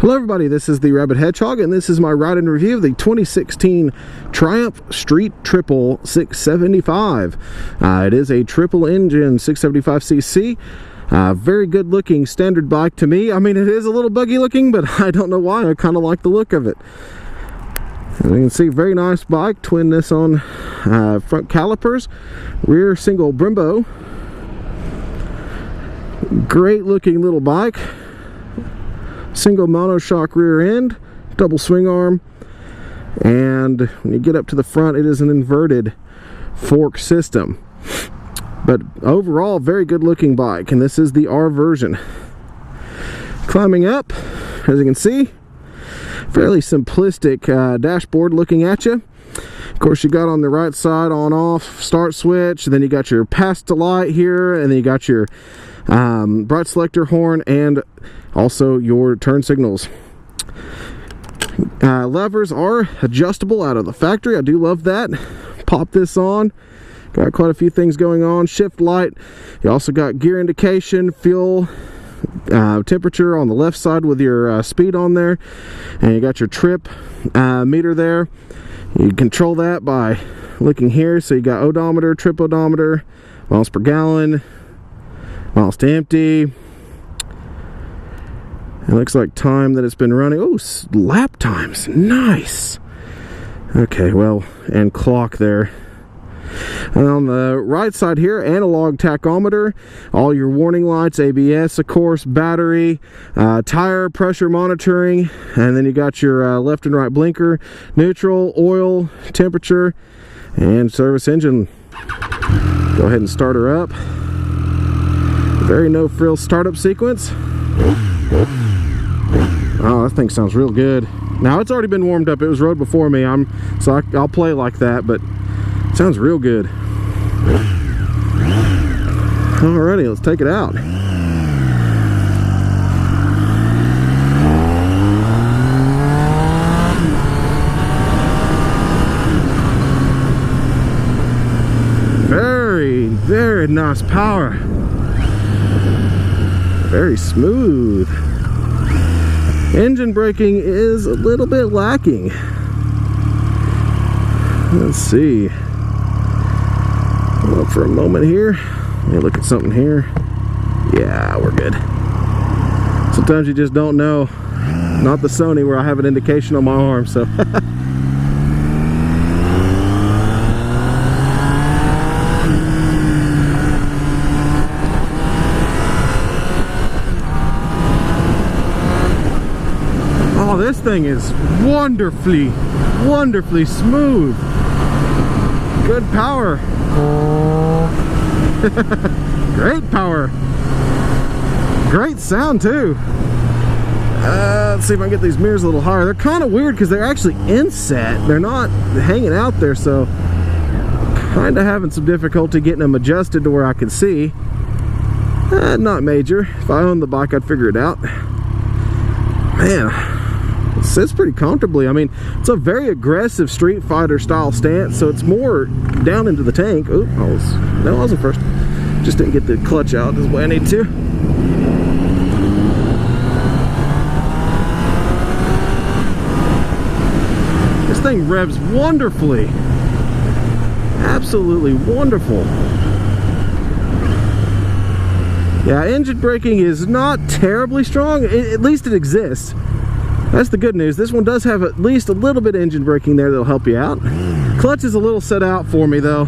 Hello everybody, this is the Rabid Hedgehog and this is my ride-in review of the 2016 Triumph Street Triple 675. It is a triple engine 675cc. Very good looking standard bike to me. I mean, it is a little buggy looking, but I don't know why. I kind of like the look of it. As you can see, very nice bike, twin Nissan front calipers, rear single Brembo. Great looking little bike. Single monoshock rear end, double swing arm, and when you get up to the front, it is an inverted fork system. But overall, very good looking bike, and this is the R version. Climbing up, as you can see, fairly simplistic dashboard looking at you. Of course, you got on the right side on off start switch, and then you got your pass to light here, and then you got your bright selector horn and also your turn signals. Levers are adjustable out of the factory. I do love that. Pop this on. Got quite a few things going on. Shift light. You also got gear indication, fuel, temperature on the left side with your speed on there, and you got your trip meter there. You control that by looking here. So you got odometer, trip odometer, miles per gallon, miles to empty. It looks like time that it's been running. Oh, lap times. Nice. Okay, well, and clock there. And on the right side here, analog tachometer, all your warning lights, ABS, of course, battery, tire pressure monitoring, and then you got your left and right blinker, neutral, oil, temperature, and service engine. Go ahead and start her up. Very no-frill startup sequence. Oh, that thing sounds real good. Now, it's already been warmed up. It was rode before me, so I'll play like that, but it sounds real good. Alrighty, let's take it out. Very, very nice power. Very smooth. Engine braking is a little bit lacking. Let's see. Hold up for a moment here. Let me look at something here. Yeah, we're good. Sometimes you just don't know. Not the Sony where I have an indication on my arm, so. Oh, this thing is wonderfully, wonderfully smooth. Good power. Great power. Great sound too. Let's see if I can get these mirrors a little higher. They're kind of weird because they're actually inset. They're not hanging out there, so kind of having some difficulty getting them adjusted to where I can see. Not major. If I owned the bike, I'd figure it out. Man. It sits pretty comfortably. I mean, it's a very aggressive Street Fighter style stance, so it's more down into the tank. Oh, no, I wasn't first. Just didn't get the clutch out the way I need to. This thing revs wonderfully. Absolutely wonderful. Yeah, engine braking is not terribly strong. At least it exists. That's the good news. This one does have at least a little bit of engine braking there that'll help you out. Clutch is a little set out for me though.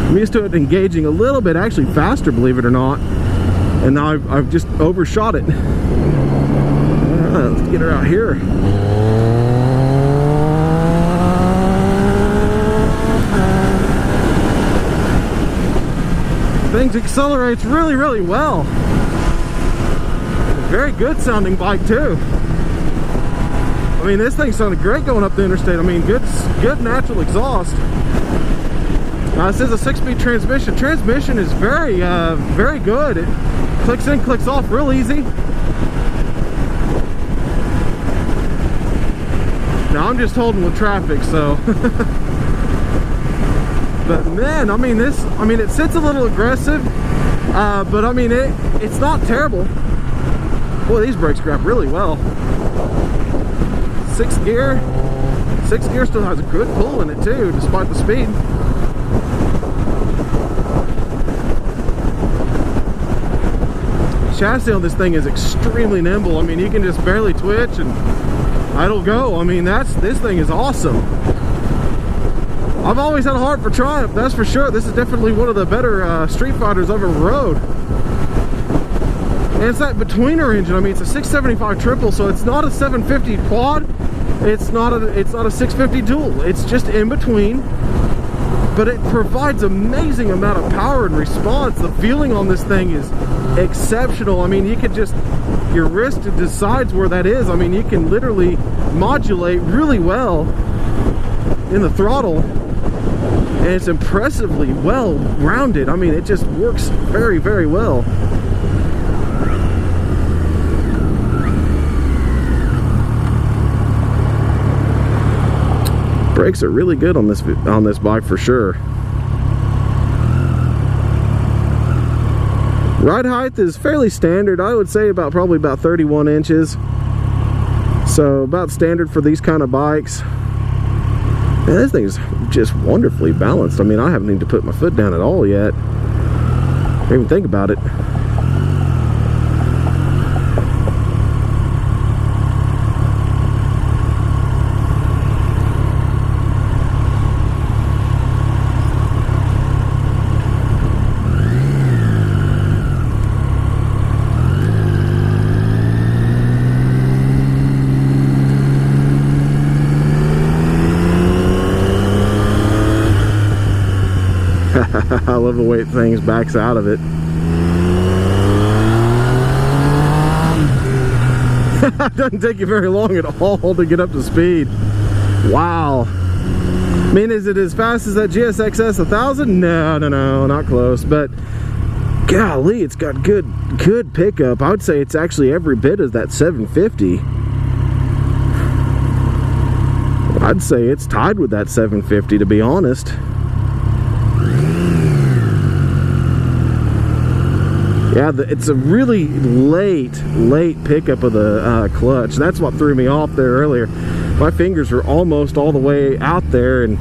I'm used to it engaging a little bit, actually faster, believe it or not. And now I've just overshot it. Let's get her out here. Things accelerates really, really well. Very good sounding bike too. I mean, this thing sounded great going up the interstate. I mean, good natural exhaust. This is a 6-speed transmission. Transmission is very, very good. It clicks in, clicks off real easy. Now I'm just holding with traffic, so. But man, I mean, it sits a little aggressive, but I mean, it's not terrible. Boy, these brakes grab really well. Sixth gear still has a good pull in it too, despite the speed. Chassis on this thing is extremely nimble. I mean, you can just barely twitch and it'll go. I mean, this thing is awesome. I've always had a heart for Triumph, that's for sure. This is definitely one of the better Street Fighters I've ever rode. And it's that betweener engine. I mean, it's a 675 triple, so it's not a 750 quad. It's not a 650 dual. It's just in between. But it provides amazing amount of power and response. The feeling on this thing is exceptional. I mean, you could just, your wrist decides where that is. I mean, you can literally modulate really well in the throttle. And it's impressively well rounded. I mean, it just works very, very well. Brakes are really good on this bike for sure. Ride height is fairly standard. I would say probably about 31 inches. So about standard for these kind of bikes. Man, this thing is just wonderfully balanced. I mean, I haven't even to put my foot down at all yet. Or even think about it. I love the way things backs out of it. It doesn't take you very long at all to get up to speed. Wow. I mean, is it as fast as that GSXS 1000? No, not close. But golly, it's got good pickup. I would say it's actually every bit of that 750. I'd say it's tied with that 750, to be honest. Yeah, it's a really late pickup of the clutch. That's what threw me off there earlier. My fingers were almost all the way out there, and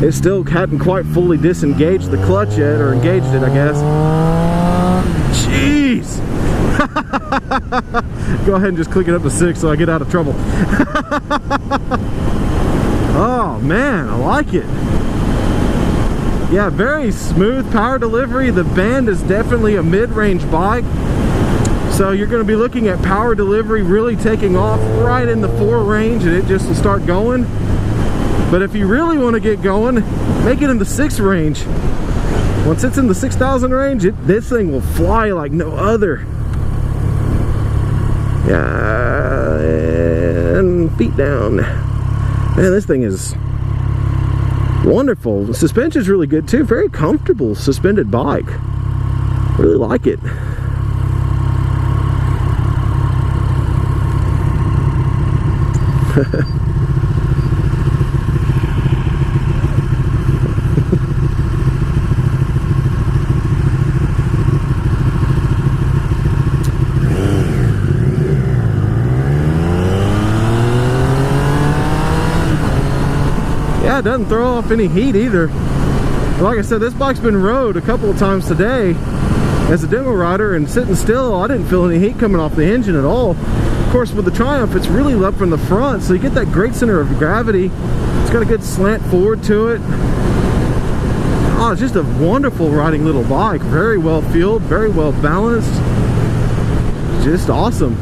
it still hadn't quite fully disengaged the clutch yet, or engaged it, I guess. Jeez! Go ahead and just click it up to 6 so I get out of trouble. Oh man, I like it. Yeah, very smooth power delivery. The Bend is definitely a mid-range bike. So you're going to be looking at power delivery really taking off right in the 4 range, and it just will start going. But if you really want to get going, make it in the 6 range. Once it's in the 6,000 range, this thing will fly like no other. Yeah, and feet down. Man, this thing is wonderful. The suspension's really good too. Very comfortable suspended bike. Really like it. It doesn't throw off any heat either. Like I said, this bike's been rode a couple of times today as a demo rider, and sitting still, I didn't feel any heat coming off the engine at all. Of course, with the Triumph, it's really up from the front, so you get that great center of gravity. It's got a good slant forward to it. Oh, it's just a wonderful riding little bike. Very well fueled, very well balanced. Just awesome.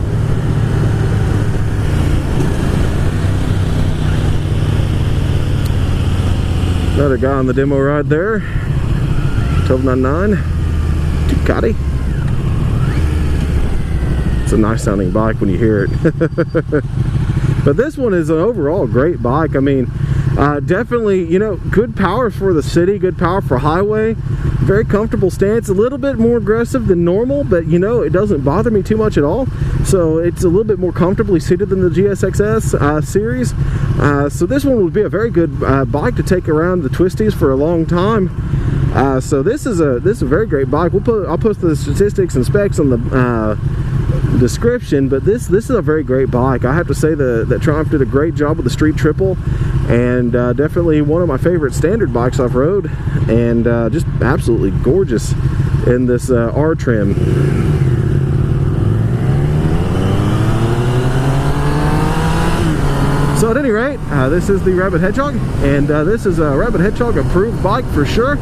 Another guy on the demo ride there, 1299 Ducati. It's a nice sounding bike when you hear it. But this one is an overall great bike. I mean, definitely, you know, good power for the city, good power for highway. Very comfortable stance, a little bit more aggressive than normal, but you know, it doesn't bother me too much at all. So it's a little bit more comfortably seated than the GSXS series. So this one would be a very good bike to take around the twisties for a long time. So this is a very great bike. I'll post the statistics and specs on the description, but this is a very great bike. I have to say that Triumph did a great job with the Street Triple, and definitely one of my favorite standard bikes off road, and just absolutely gorgeous in this R trim. So at any rate, this is the Rabid Hedgehog, and this is a Rabid Hedgehog approved bike for sure.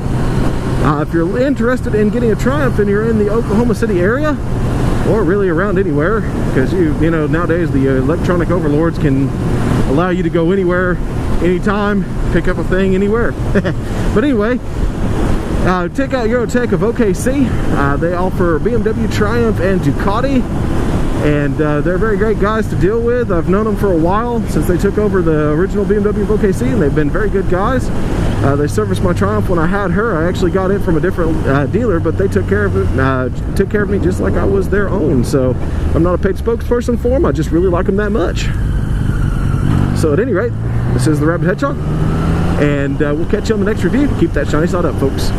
If you're interested in getting a Triumph and you're in the Oklahoma City area, or really around anywhere, because you know, nowadays the electronic overlords can allow you to go anywhere, anytime, pick up a thing anywhere. But anyway, check out Eurotek of OKC. They offer BMW, Triumph, and Ducati, and they're very great guys to deal with. I've known them for a while, since they took over the original BMW of OKC, and they've been very good guys. They serviced my Triumph when I had her. I actually got it from a different dealer, but they took care of it, took care of me just like I was their own. So I'm not a paid spokesperson for them. I just really like them that much. So at any rate, this is the Rabid Hedgehog, and we'll catch you on the next review. Keep that shiny side up, folks.